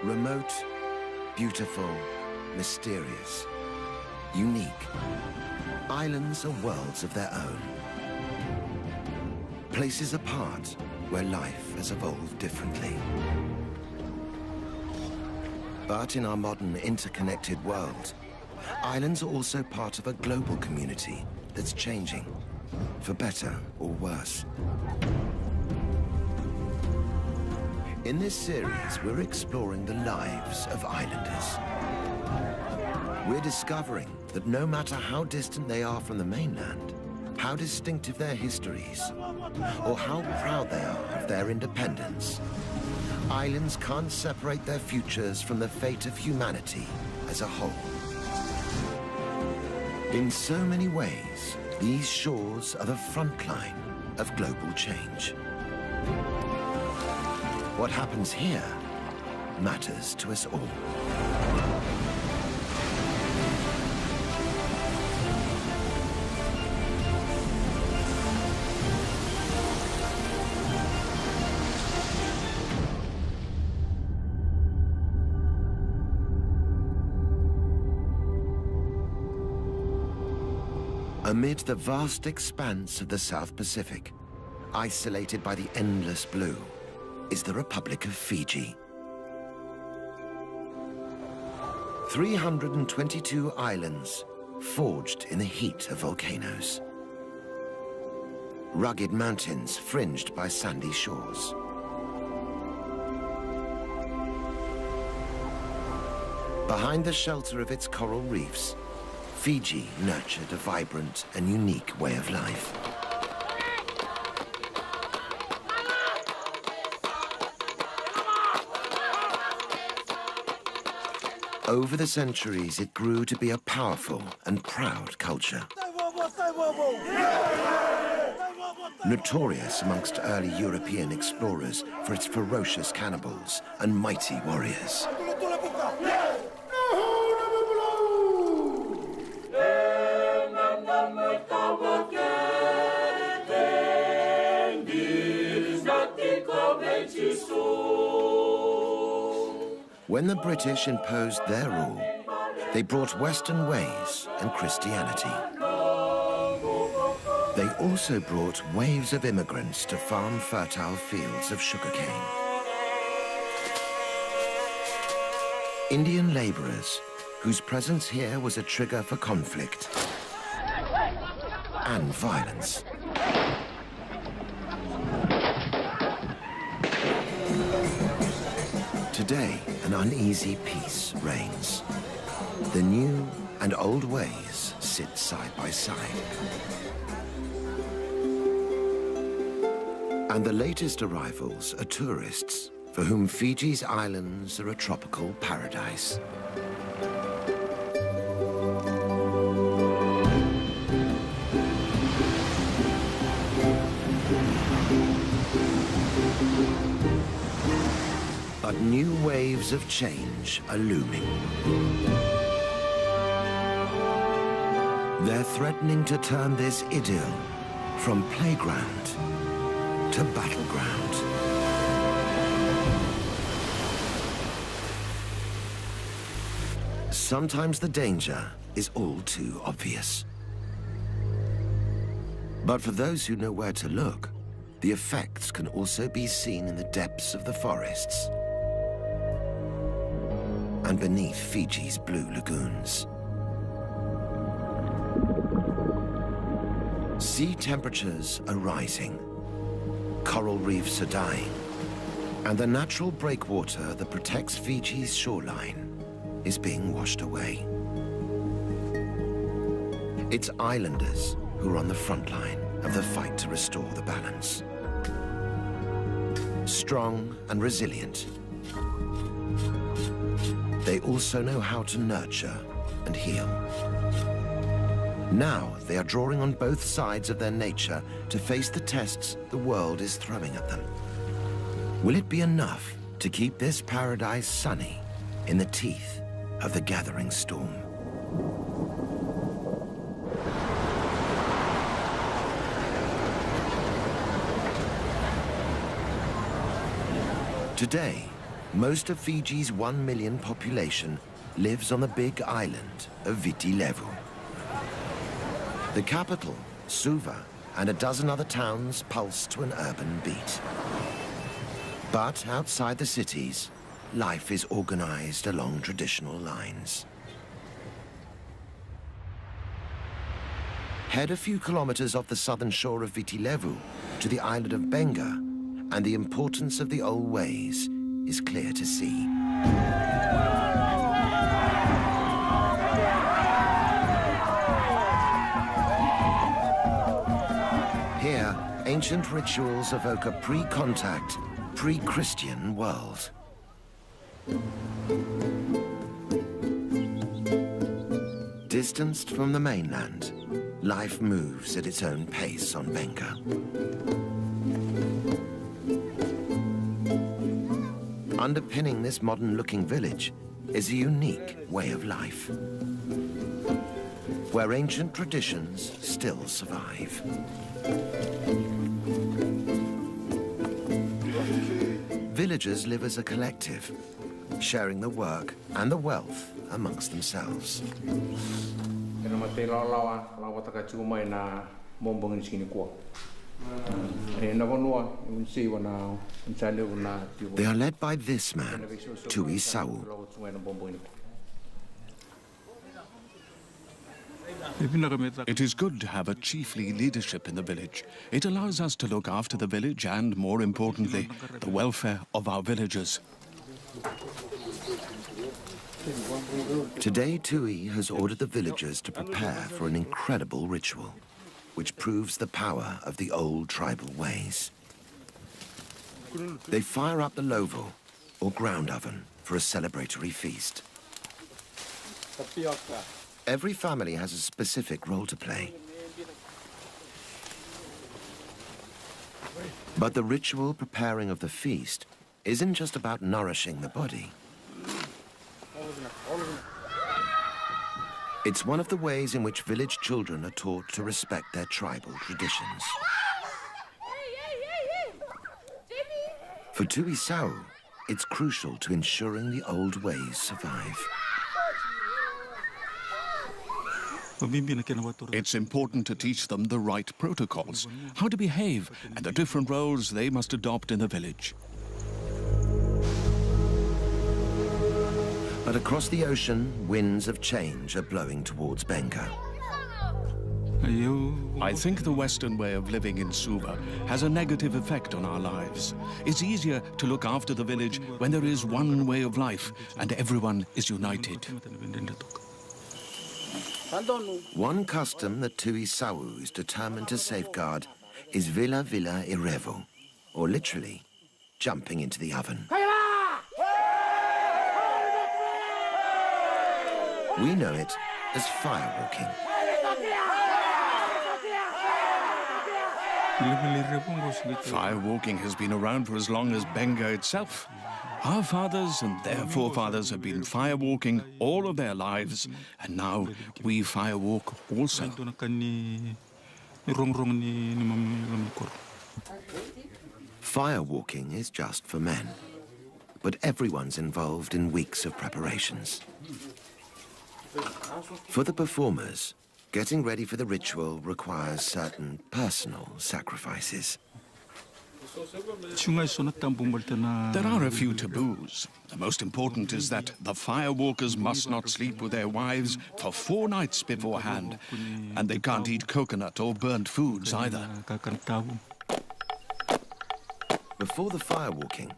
Remote, beautiful, mysterious, unique. Islands are worlds of their own. Places apart where life has evolved differently. But in our modern interconnected world, islands are also part of a global community that's changing, for better or worse. In this series, we're exploring the lives of islanders. We're discovering that no matter how distant they are from the mainland, how distinctive their histories, or how proud they are of their independence, islands can't separate their futures from the fate of humanity as a whole. In so many ways, these shores are the front line of global change. What happens here matters to us all. Amid the vast expanse of the South Pacific, isolated by the endless blue, is the Republic of Fiji. 322 islands forged in the heat of volcanoes. Rugged mountains fringed by sandy shores. Behind the shelter of its coral reefs, Fiji nurtured a vibrant and unique way of life. Over the centuries, it grew to be a powerful and proud culture. Notorious amongst early European explorers for its ferocious cannibals and mighty warriors. When the British imposed their rule, they brought Western ways and Christianity. They also brought waves of immigrants to farm fertile fields of sugarcane. Indian labourers, whose presence here was a trigger for conflict and violence. Today, an uneasy peace reigns. The new and old ways sit side by side. And the latest arrivals are tourists, for whom Fiji's islands are a tropical paradise. But new waves of change are looming. They're threatening to turn this idyll from playground to battleground. Sometimes the danger is all too obvious. But for those who know where to look, the effects can also be seen in the depths of the forests and beneath Fiji's blue lagoons. Sea temperatures are rising, coral reefs are dying, and the natural breakwater that protects Fiji's shoreline is being washed away. It's islanders who are on the front line of the fight to restore the balance. Strong and resilient, they also know how to nurture and heal. Now they are drawing on both sides of their nature to face the tests the world is throwing at them. Will it be enough to keep this paradise sunny in the teeth of the gathering storm? Today, Most of Fiji's 1 million population lives on the big island of Viti Levu. The capital, Suva, and a dozen other towns pulse to an urban beat. But outside the cities, life is organized along traditional lines. Head a few kilometers off the southern shore of Viti Levu to the island of Benga, and the importance of the old ways is clear to see. Here, ancient rituals evoke a pre-contact, pre-Christian world. Distanced from the mainland, life moves at its own pace on Benga. Underpinning this modern-looking village is a unique way of life, where ancient traditions still survive. Villagers live as a collective, sharing the work and the wealth amongst themselves. They are led by this man, Tuvalu. It is good to have a chiefly leadership in the village. It allows us to look after the village and, more importantly, the welfare of our villagers. Today, Tui has ordered the villagers to prepare for an incredible ritual, which proves the power of the old tribal ways. They fire up the lovo, or ground oven, for a celebratory feast. Every family has a specific role to play. But the ritual preparing of the feast isn't just about nourishing the body. It's one of the ways in which village children are taught to respect their tribal traditions. For Tuvalu, it's crucial to ensuring the old ways survive. It's important to teach them the right protocols, how to behave, and the different roles they must adopt in the village. But across the ocean, winds of change are blowing towards Benga. I think the Western way of living in Suva has a negative effect on our lives. It's easier to look after the village when there is one way of life and everyone is united. One custom that Tuvalu is determined to safeguard is Vila Vila Irevo, or literally, jumping into the oven. We know it as firewalking. Firewalking has been around for as long as Benga itself. Our fathers and their forefathers have been firewalking all of their lives, and now we firewalk also. Firewalking is just for men, but everyone's involved in weeks of preparations. For the performers, getting ready for the ritual requires certain personal sacrifices. There are a few taboos. The most important is that the firewalkers must not sleep with their wives for 4 nights beforehand, and they can't eat coconut or burnt foods either. Before the firewalking,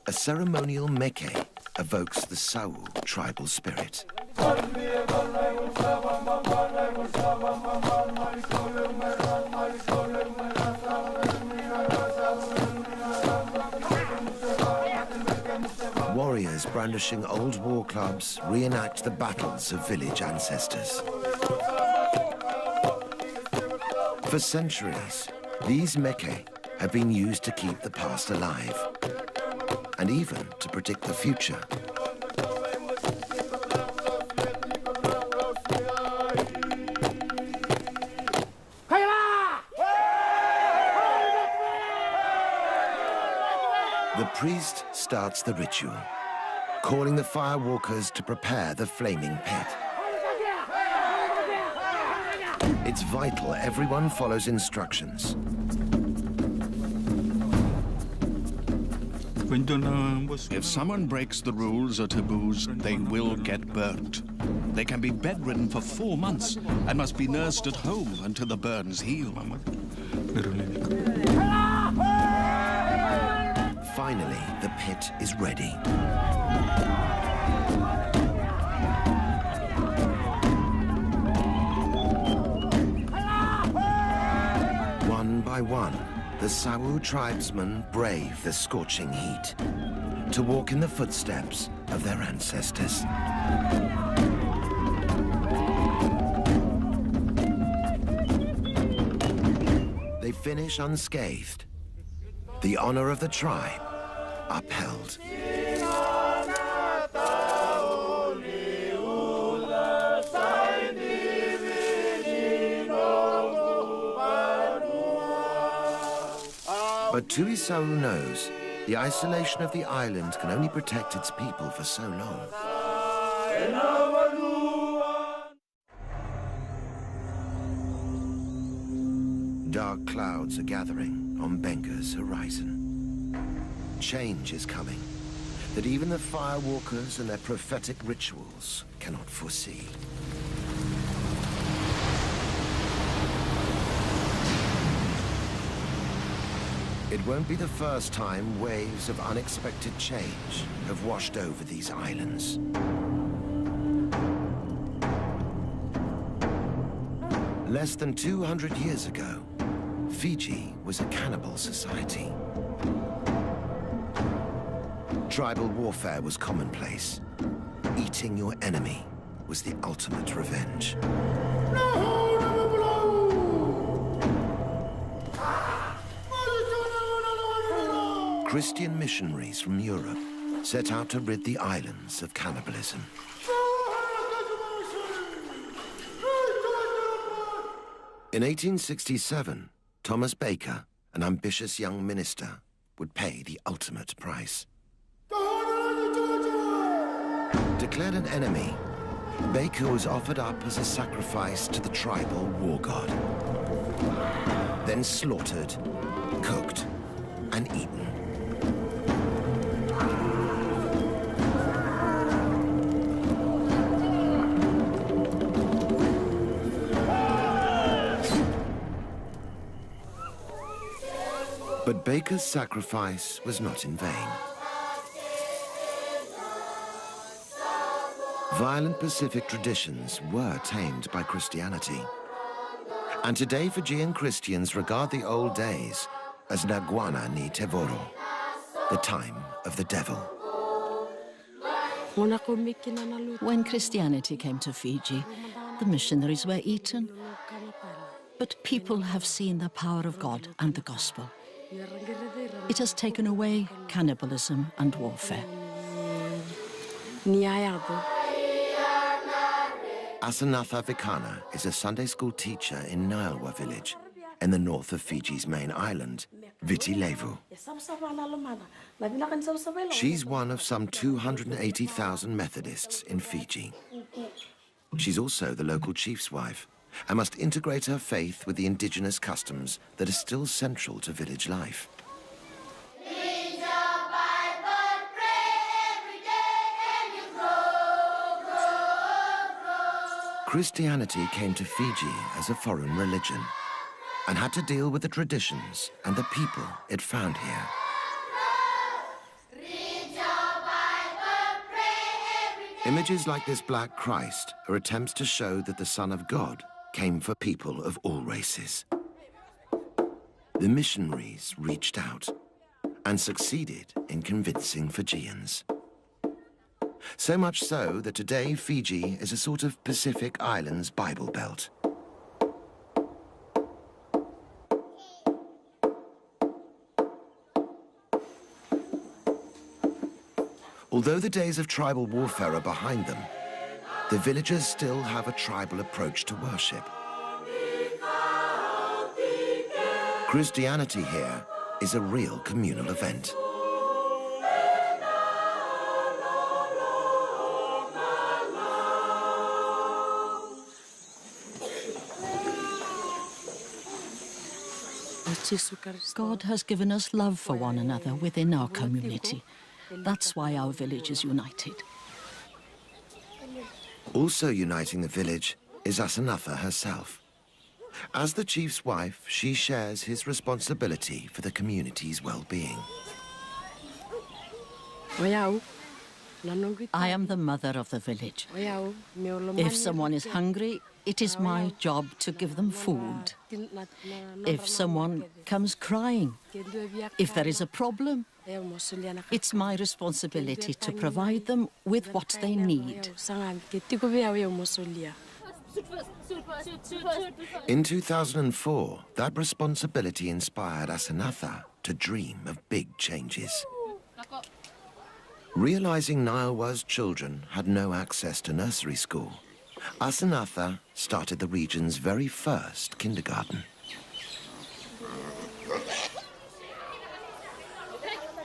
a ceremonial meke evokes the Sau tribal spirit. Warriors brandishing old war clubs reenact the battles of village ancestors. For centuries, these meke have been used to keep the past alive, and even to predict the future. The priest starts the ritual, calling the firewalkers to prepare the flaming pit. It's vital everyone follows instructions. If someone breaks the rules or taboos, they will get burnt. They can be bedridden for 4 months and must be nursed at home until the burns heal. Finally, the pit is ready. One by one, the Sawu tribesmen brave the scorching heat to walk in the footsteps of their ancestors. They finish unscathed, the honor of the tribe upheld. But Tuvalu knows the isolation of the island can only protect its people for so long. Dark clouds are gathering on Benga's horizon. Change is coming that even the firewalkers and their prophetic rituals cannot foresee. It won't be the first time waves of unexpected change have washed over these islands. Less than 200 years ago, Fiji was a cannibal society. Tribal warfare was commonplace. Eating your enemy was the ultimate revenge. Christian missionaries from Europe set out to rid the islands of cannibalism. In 1867, Thomas Baker, an ambitious young minister, would pay the ultimate price. Declared an enemy, Baker was offered up as a sacrifice to the tribal war god. Then slaughtered, cooked, and eaten. But Baker's sacrifice was not in vain. Violent Pacific traditions were tamed by Christianity. And today Fijian Christians regard the old days as Naguana ni Tevoro, the time of the devil. When Christianity came to Fiji, the missionaries were eaten. But people have seen the power of God and the gospel. It has taken away cannibalism and warfare. Asanatha Vikana is a Sunday school teacher in Nialwa village, in the north of Fiji's main island, Viti Levu. She's one of some 280,000 Methodists in Fiji. She's also the local chief's wife, and must integrate her faith with the indigenous customs that are still central to village life. Read your Bible, pray every day, and you grow. Christianity came to Fiji as a foreign religion and had to deal with the traditions and the people it found here. Read your Bible, pray every day. Images like this Black Christ are attempts to show that the Son of God came for people of all races. The missionaries reached out and succeeded in convincing Fijians. So much so that today Fiji is a sort of Pacific Islands Bible Belt. Although the days of tribal warfare are behind them, the villagers still have a tribal approach to worship. Christianity here is a real communal event. God has given us love for one another within our community. That's why our village is united. Also uniting the village is Asanatha herself. As the chief's wife, she shares his responsibility for the community's well-being. I am the mother of the village. If someone is hungry, it is my job to give them food. If someone comes crying, if there is a problem, it's my responsibility to provide them with what they need. In 2004, that responsibility inspired Asanatha to dream of big changes. Realizing Niawa's children had no access to nursery school, Asanatha started the region's very first kindergarten.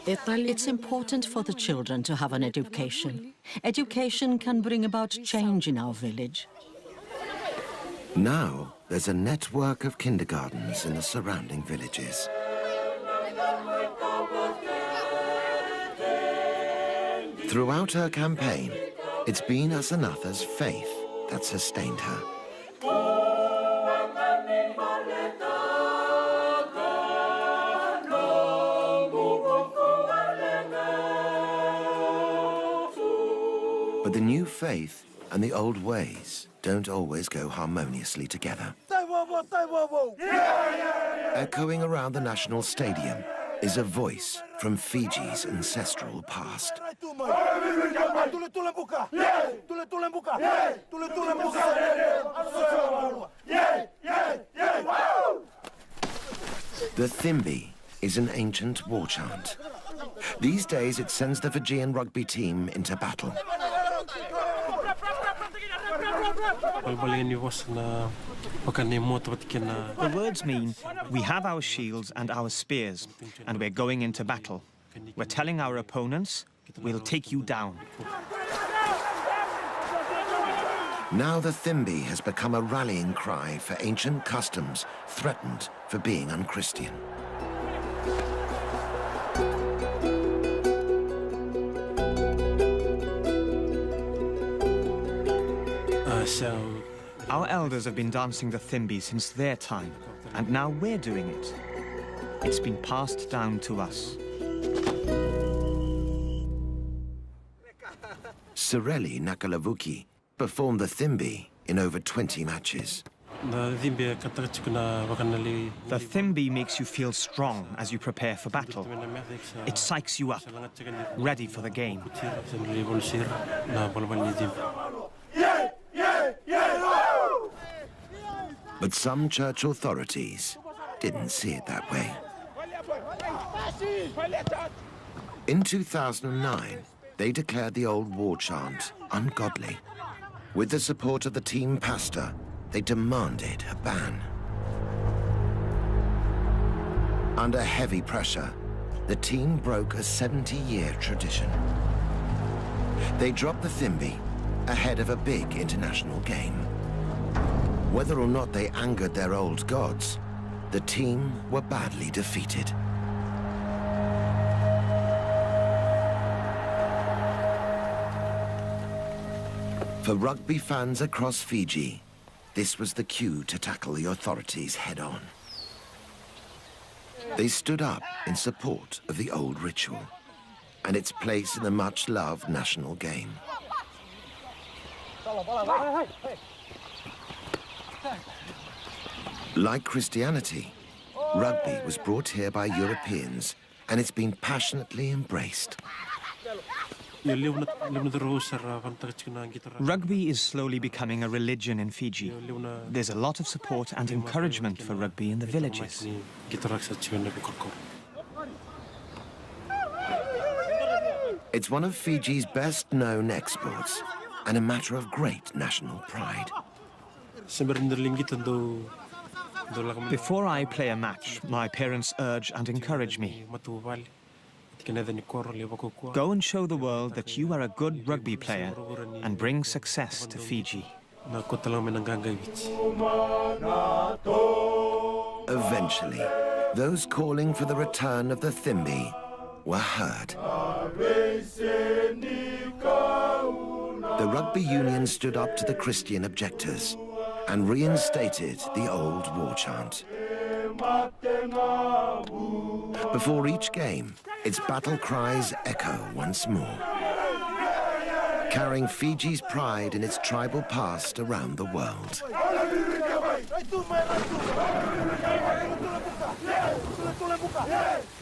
It's important for the children to have an education. Education can bring about change in our village. Now, there's a network of kindergartens in the surrounding villages. Throughout her campaign, it's been Asanatha's faith that sustained her. But the new faith and the old ways don't always go harmoniously together. Echoing around the National Stadium is a voice from Fiji's ancestral past. The Thimbi is an ancient war chant. These days it sends the Fijian rugby team into battle. The words mean, we have our shields and our spears, and we're going into battle. We're telling our opponents, we'll take you down. Now the Thimbi has become a rallying cry for ancient customs threatened for being unchristian. Our elders have been dancing the Thimbi since their time, and now we're doing it. It's been passed down to us. Sireli Nakalavuki performed the Thimbi in over 20 matches. The Thimbi makes you feel strong as you prepare for battle. It psychs you up, ready for the game. But some church authorities didn't see it that way. In 2009, they declared the old war chant ungodly. With the support of the team pastor, they demanded a ban. Under heavy pressure, the team broke a 70-year tradition. They dropped the Thimbi ahead of a big international game. Whether or not they angered their old gods, the team were badly defeated. For rugby fans across Fiji, this was the cue to tackle the authorities head-on. They stood up in support of the old ritual and its place in the much-loved national game. Like Christianity, rugby was brought here by Europeans, and it's been passionately embraced. Rugby is slowly becoming a religion in Fiji. There's a lot of support and encouragement for rugby in the villages. It's one of Fiji's best-known exports, and a matter of great national pride. Before I play a match, my parents urge and encourage me. Go and show the world that you are a good rugby player and bring success to Fiji. Eventually, Those calling for the return of the Thimbi were heard. The rugby union stood up to the Christian objectors and reinstated the old war chant. Before each game, its battle cries echo once more, carrying Fiji's pride in its tribal past around the world.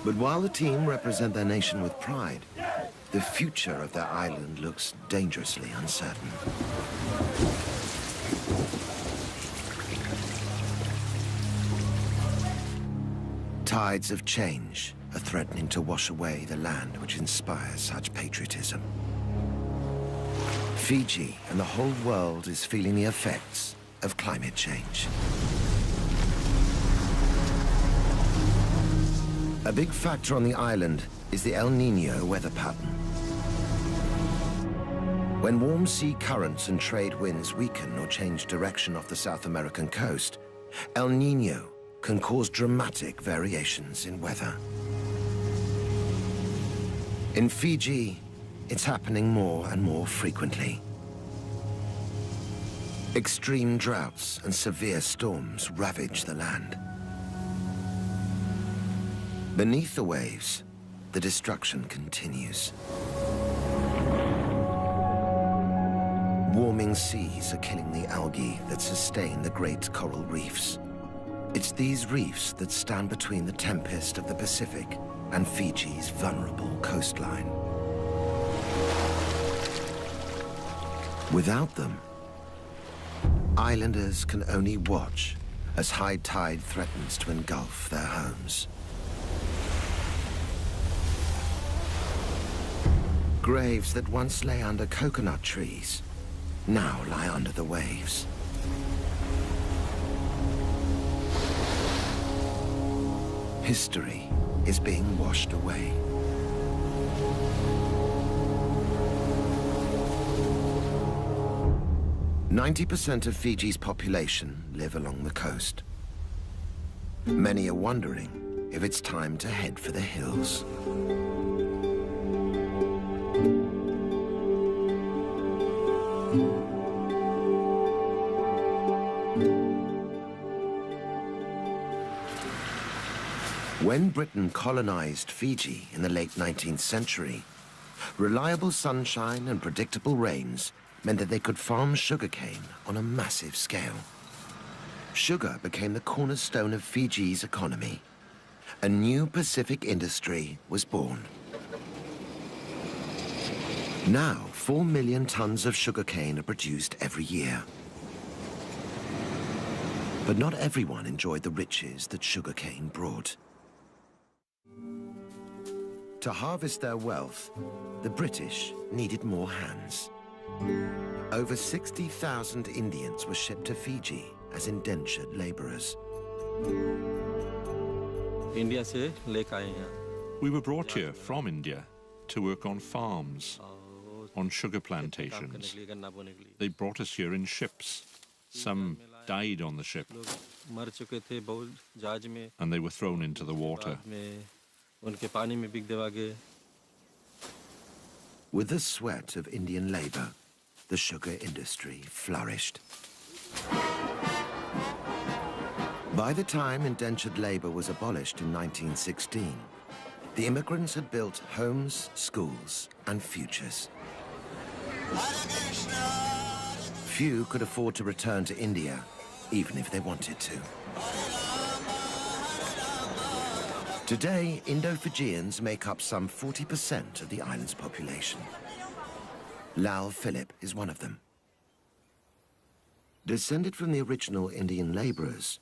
But while the team represent their nation with pride, the future of their island looks dangerously uncertain. Tides of change are threatening to wash away the land which inspires such patriotism. Fiji and the whole world is feeling the effects of climate change. A big factor on the island is the El Niño weather pattern. When warm sea currents and trade winds weaken or change direction off the South American coast, El Niño can cause dramatic variations in weather. In Fiji, it's happening more and more frequently. Extreme droughts and severe storms ravage the land. Beneath the waves, the destruction continues. Warming seas are killing the algae that sustain the great coral reefs. It's these reefs that stand between the tempest of the Pacific and Fiji's vulnerable coastline. Without them, islanders can only watch as high tide threatens to engulf their homes. Graves that once lay under coconut trees now lie under the waves. History is being washed away. "90% of Fiji's population live along the coast. Many are wondering if it's time to head for the hills. When Britain colonized Fiji in the late 19th century, reliable sunshine and predictable rains meant that they could farm sugarcane on a massive scale. Sugar became the cornerstone of Fiji's economy. A new Pacific industry was born. Now, 4 million tons of sugarcane are produced every year. But not everyone enjoyed the riches that sugarcane brought. To harvest their wealth, the British needed more hands. Over 60,000 Indians were shipped to Fiji as indentured laborers. We were brought here from India to work on farms, on sugar plantations. They brought us here in ships. Some died on the ship, and they were thrown into the water. With the sweat of Indian labor, the sugar industry flourished. By the time indentured labor was abolished in 1916, the immigrants had built homes, schools, and futures. Few could afford to return to India, even if they wanted to. Today, Indo-Fijians make up some 40% of the island's population. Lau Philip is one of them. Descended from the original Indian laborers,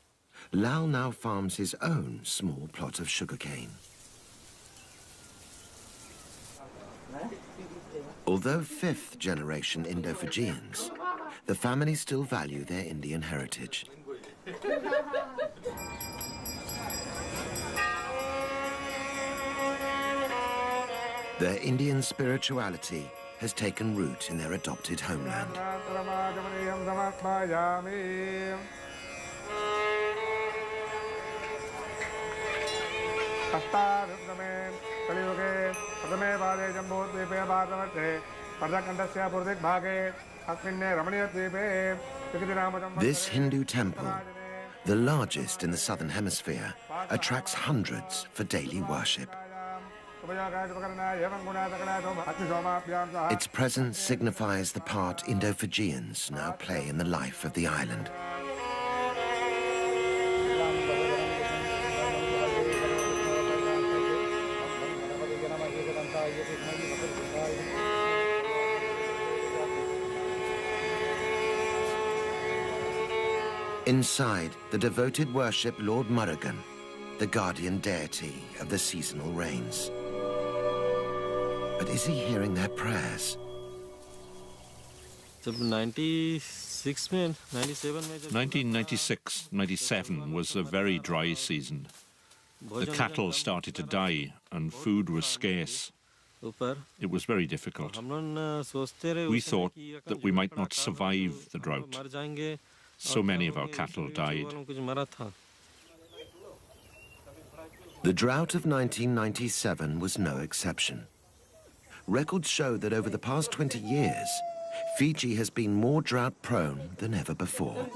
Lau now farms his own small plot of sugarcane. Although fifth-generation Indo-Fijians, the family still value their Indian heritage. Their Indian spirituality has taken root in their adopted homeland. This Hindu temple, the largest in the southern hemisphere, attracts hundreds for daily worship. Its presence signifies the part Indo-Fijians now play in the life of the island. Inside, the devoted worship Lord Murugan, the guardian deity of the seasonal rains. But is he hearing their prayers? 1996-97 was a very dry season. The cattle started to die and food was scarce. It was very difficult. We thought that we might not survive the drought. So many of our cattle died. The drought of 1997 was no exception. Records show that over the past 20 years, Fiji has been more drought-prone than ever before.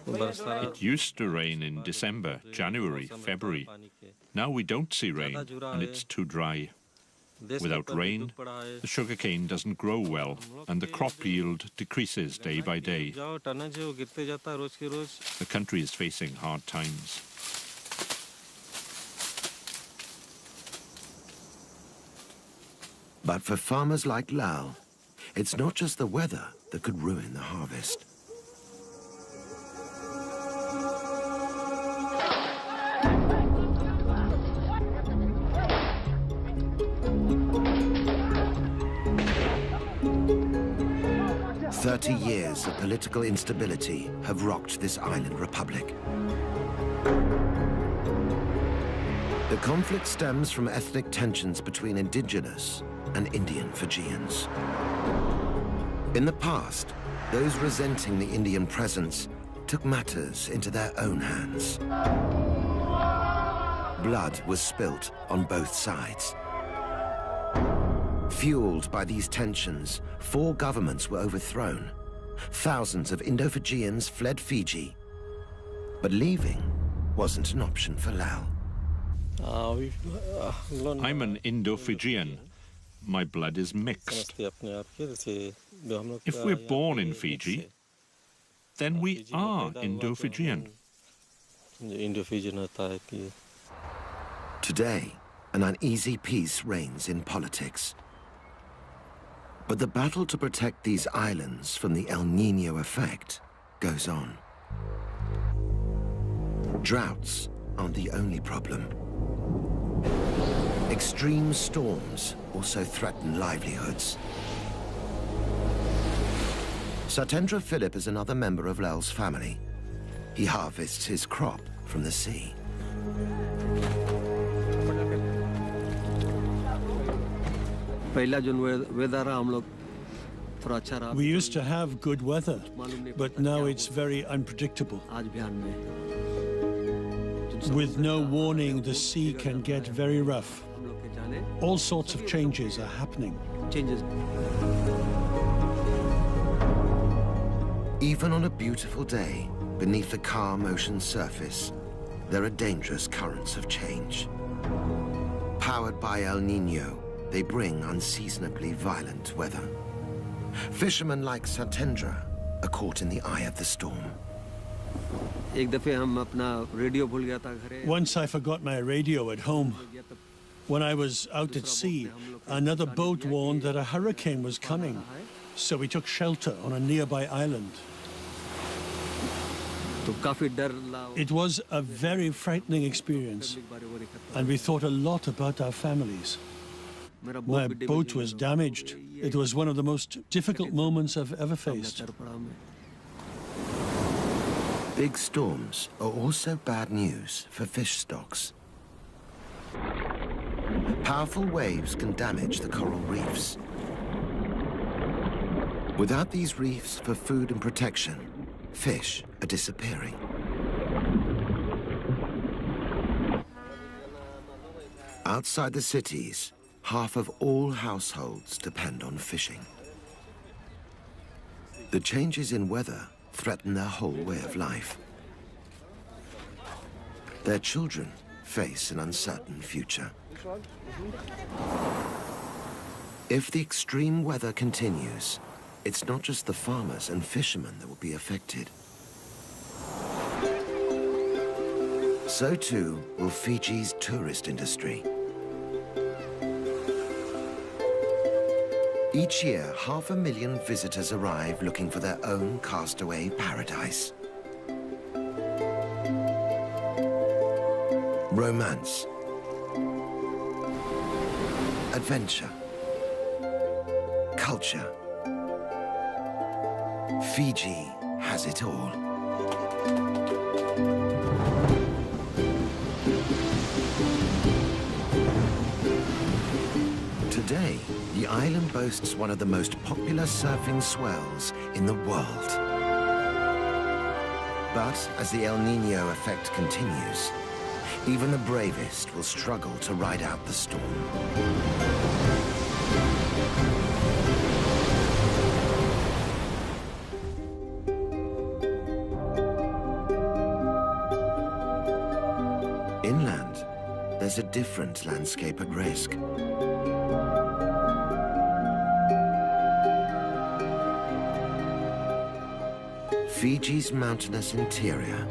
It used to rain in December, January, February. Now we don't see rain, and it's too dry. Without rain, the sugarcane doesn't grow well, and the crop yield decreases day by day. The country is facing hard times. But for farmers like Lau, it's not just the weather that could ruin the harvest. "30 years of political instability have rocked this island republic. The conflict stems from ethnic tensions between indigenous and Indian Fijians. In the past, those resenting the Indian presence took matters into their own hands. Blood was spilt on both sides. Fueled by these tensions, 4 governments were overthrown. Thousands of Indo-Fijians fled Fiji. But leaving wasn't an option for Lau. I'm an Indo-Fijian. My blood is mixed. If we're born in Fiji, then we are Indo-Fijian. Today, an uneasy peace reigns in politics. But the battle to protect these islands from the El Niño effect goes on. Droughts aren't the only problem. Extreme storms also threaten livelihoods. Satendra Philip is another member of Lau's family. He harvests his crop from the sea. We used to have good weather, but now it's very unpredictable. With no warning, the sea can get very rough. All sorts of changes are happening. Even on a beautiful day, beneath the calm ocean surface, there are dangerous currents of change. Powered by El Niño, they bring unseasonably violent weather. Fishermen like Satendra are caught in the eye of the storm. Once I forgot my radio at home. When I was out at sea, another boat warned that a hurricane was coming, so we took shelter on a nearby island. It was a very frightening experience, and we thought a lot about our families. My boat was damaged. It was one of the most difficult moments I've ever faced. Big storms are also bad news for fish stocks. Powerful waves can damage the coral reefs. Without these reefs for food and protection, fish are disappearing. Outside the cities, half of all households depend on fishing. The changes in weather threaten their whole way of life. Their children face an uncertain future. If the extreme weather continues, it's not just the farmers and fishermen that will be affected. So too will Fiji's tourist industry. Each year, 500,000 visitors arrive looking for their own castaway paradise. Romance, adventure, culture. Fiji has it all. Today, the island boasts one of the most popular surfing swells in the world. But as the El Niño effect continues, even the bravest will struggle to ride out the storm. Inland, there's a different landscape at risk. Fiji's mountainous interior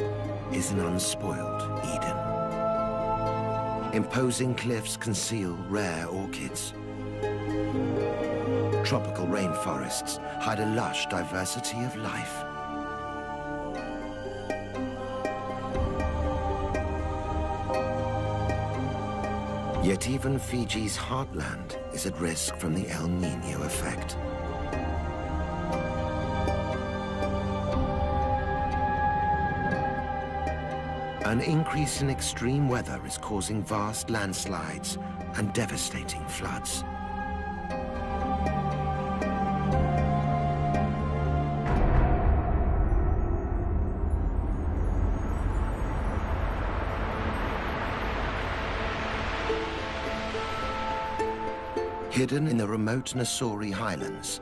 is an unspoiled Eden. Imposing cliffs conceal rare orchids. Tropical rainforests hide a lush diversity of life. Yet even Fiji's heartland is at risk from the El Niño effect. An increase in extreme weather is causing vast landslides and devastating floods. Hidden in the remote Nasori highlands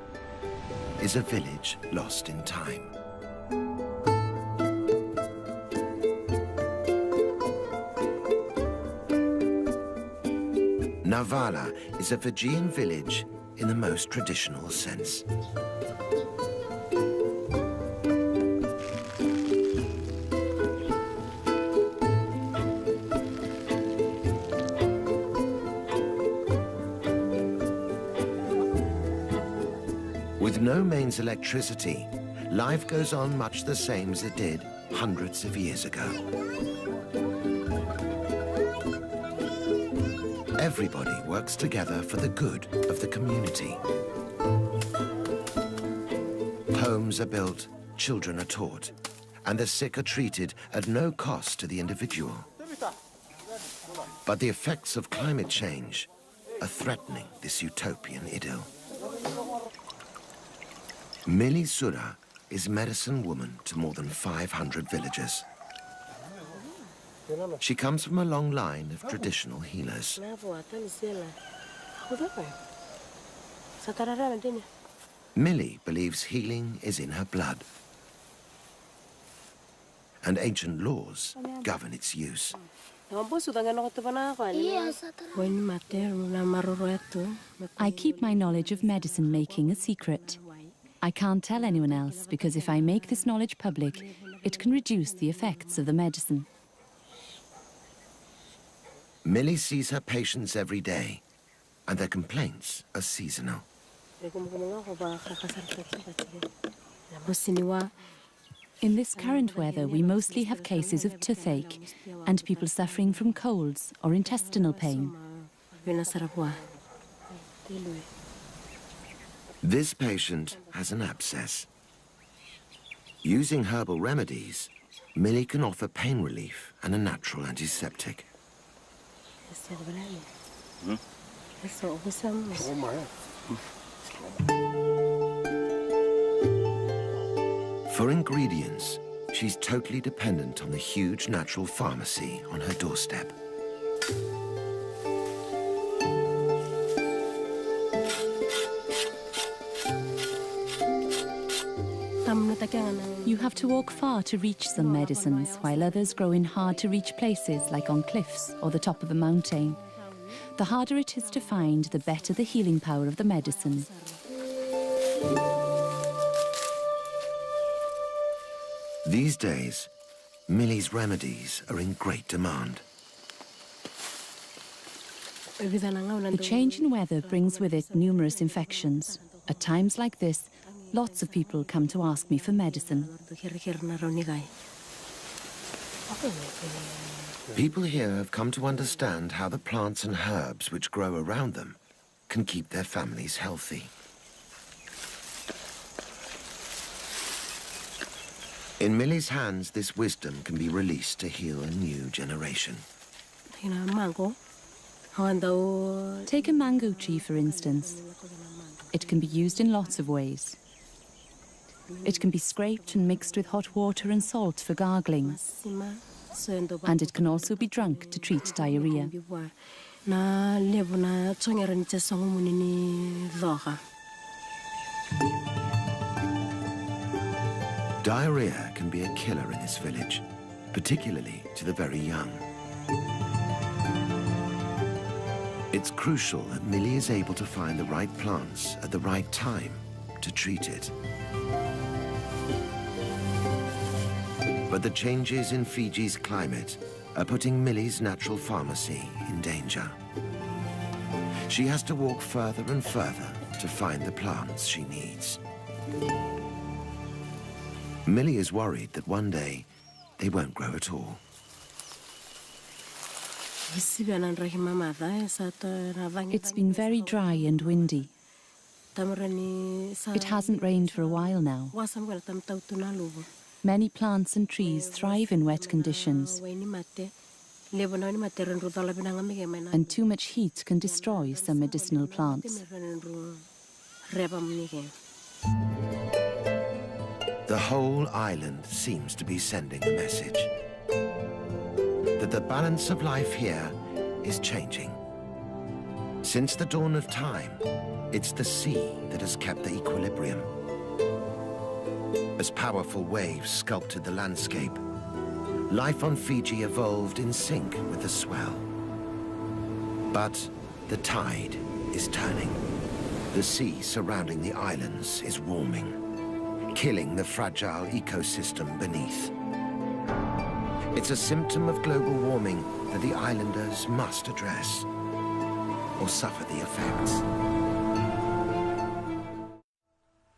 is a village lost in time. Navala is a Fijian village in the most traditional sense. With no mains electricity, life goes on much the same as it did hundreds of years ago. Everybody works together for the good of the community. Homes are built, children are taught, and the sick are treated at no cost to the individual. But the effects of climate change are threatening this utopian idyll. Mili Sura is medicine woman to more than 500 villagers. She comes from a long line of traditional healers. Mili believes healing is in her blood, and ancient laws govern its use. I keep my knowledge of medicine making a secret. I can't tell anyone else because if I make this knowledge public, it can reduce the effects of the medicine. Mili sees her patients every day, and their complaints are seasonal. In this current weather, we mostly have cases of toothache and people suffering from colds or intestinal pain. This patient has an abscess. Using herbal remedies, Mili can offer pain relief and a natural antiseptic. For ingredients, she's totally dependent on the huge natural pharmacy on her doorstep. You have to walk far to reach some medicines, while others grow in hard-to-reach places like on cliffs or the top of a mountain. The harder it is to find, the better the healing power of the medicine. These days, Millie's remedies are in great demand. The change in weather brings with it numerous infections. At times like this, lots of people come to ask me for medicine. People here have come to understand how the plants and herbs which grow around them can keep their families healthy. In Millie's hands, this wisdom can be released to heal a new generation. Take a mango tree, for instance. It can be used in lots of ways. It can be scraped and mixed with hot water and salt for gargling. And it can also be drunk to treat diarrhea. Diarrhea can be a killer in this village, particularly to the very young. It's crucial that Millie is able to find the right plants at the right time to treat it. But the changes in Fiji's climate are putting Millie's natural pharmacy in danger. She has to walk further and further to find the plants she needs. Millie is worried that one day they won't grow at all. It's been very dry and windy. It hasn't rained for a while now. Many plants and trees thrive in wet conditions, and too much heat can destroy some medicinal plants. The whole island seems to be sending a message that the balance of life here is changing. Since the dawn of time, it's the sea that has kept the equilibrium. As powerful waves sculpted the landscape, life on Fiji evolved in sync with the swell. But the tide is turning. The sea surrounding the islands is warming, killing the fragile ecosystem beneath. It's a symptom of global warming that the islanders must address, or suffer the effects.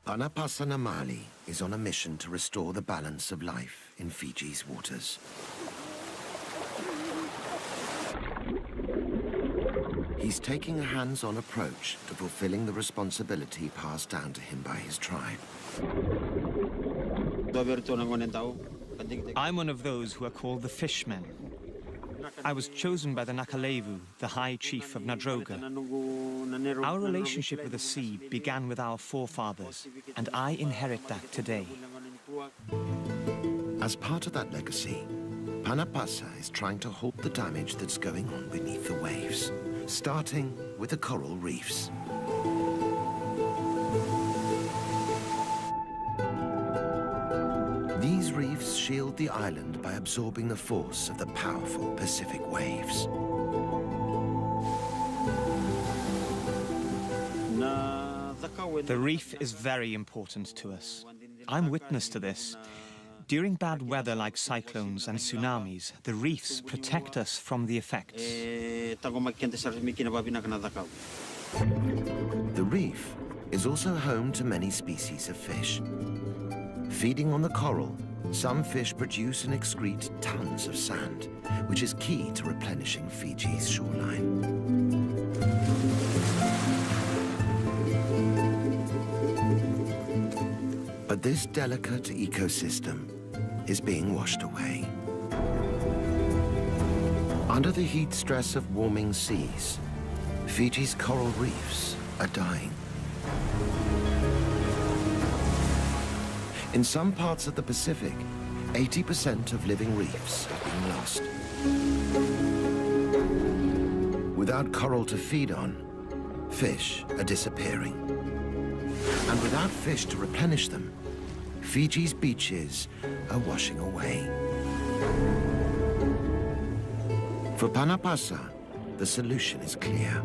Panapasa is on a mission to restore the balance of life in Fiji's waters. He's taking a hands-on approach to fulfilling the responsibility passed down to him by his tribe. I'm one of those who are called the fishmen. I was chosen by the Levu, the High Chief of Nadroga. Our relationship with the sea began with our forefathers, and I inherit that today. As part of that legacy, Panapasa is trying to halt the damage that's going on beneath the waves, starting with the coral reefs. These reefs shield the island by absorbing the force of the powerful Pacific waves. The reef is very important to us. I'm witness to this. During bad weather like cyclones and tsunamis, the reefs protect us from the effects. The reef is also home to many species of fish. Feeding on the coral, some fish produce and excrete tons of sand, which is key to replenishing Fiji's shoreline. But this delicate ecosystem is being washed away. Under the heat stress of warming seas, Fiji's coral reefs are dying. In some parts of the Pacific, 80% of living reefs have been lost. Without coral to feed on, fish are disappearing. And without fish to replenish them, Fiji's beaches are washing away. For Panapasa, the solution is clear.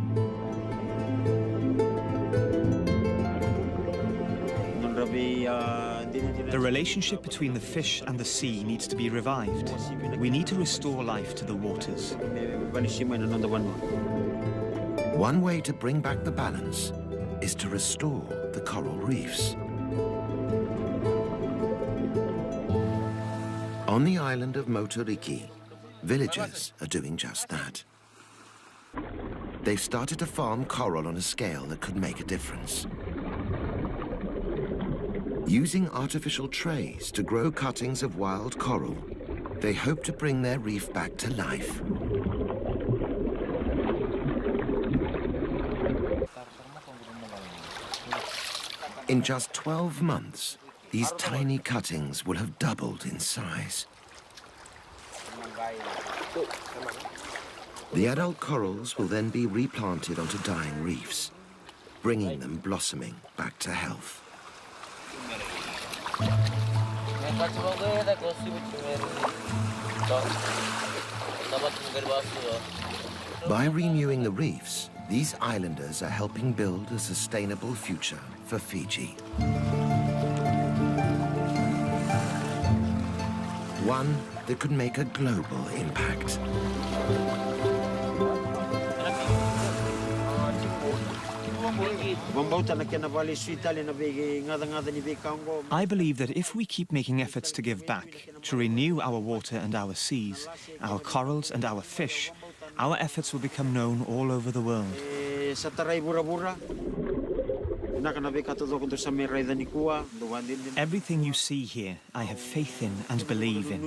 The relationship between the fish and the sea needs to be revived. We need to restore life to the waters. One way to bring back the balance is to restore the coral reefs. On the island of Moturiki, villagers are doing just that. They've started to farm coral on a scale that could make a difference. Using artificial trays to grow cuttings of wild coral, they hope to bring their reef back to life. In just 12 months, these tiny cuttings will have doubled in size. The adult corals will then be replanted onto dying reefs, bringing them blossoming back to health. By renewing the reefs, these islanders are helping build a sustainable future for Fiji. One that could make a global impact. I believe that if we keep making efforts to give back, to renew our water and our seas, our corals and our fish, our efforts will become known all over the world. Everything you see here, I have faith in and believe in.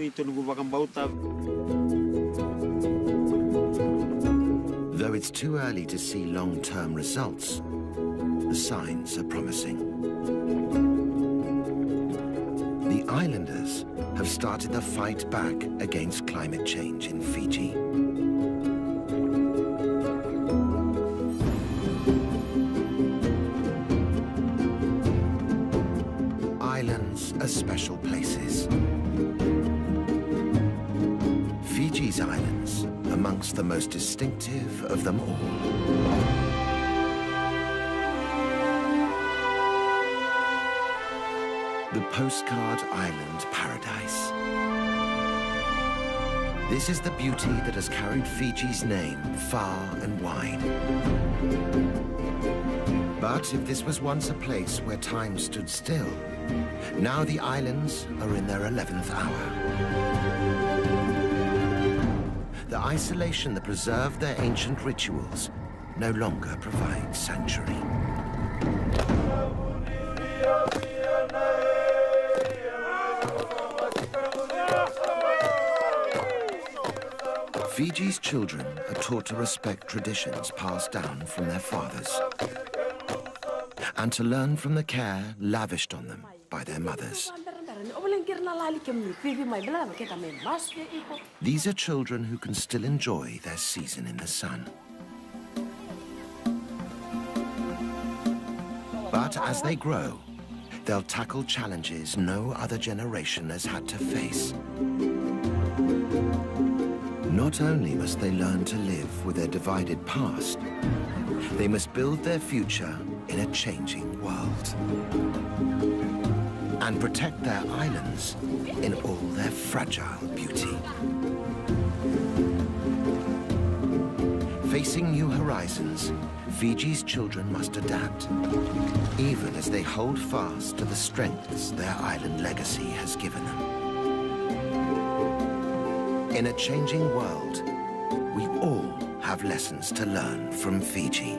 Though it's too early to see long-term results, the signs are promising. The islanders have started the fight back against climate change in Fiji. Islands are special places. Fiji's islands amongst the most distinctive of them all. The postcard island paradise. This is the beauty that has carried Fiji's name far and wide. But if this was once a place where time stood still, now the islands are in their 11th hour. The isolation that preserved their ancient rituals no longer provides sanctuary. Fiji's children are taught to respect traditions passed down from their fathers and to learn from the care lavished on them by their mothers. These are children who can still enjoy their season in the sun. But as they grow, they'll tackle challenges no other generation has had to face. Not only must they learn to live with their divided past, they must build their future in a changing world and protect their islands in all their fragile beauty. Facing new horizons, Fiji's children must adapt, even as they hold fast to the strengths their island legacy has given them. In a changing world, we all have lessons to learn from Fiji.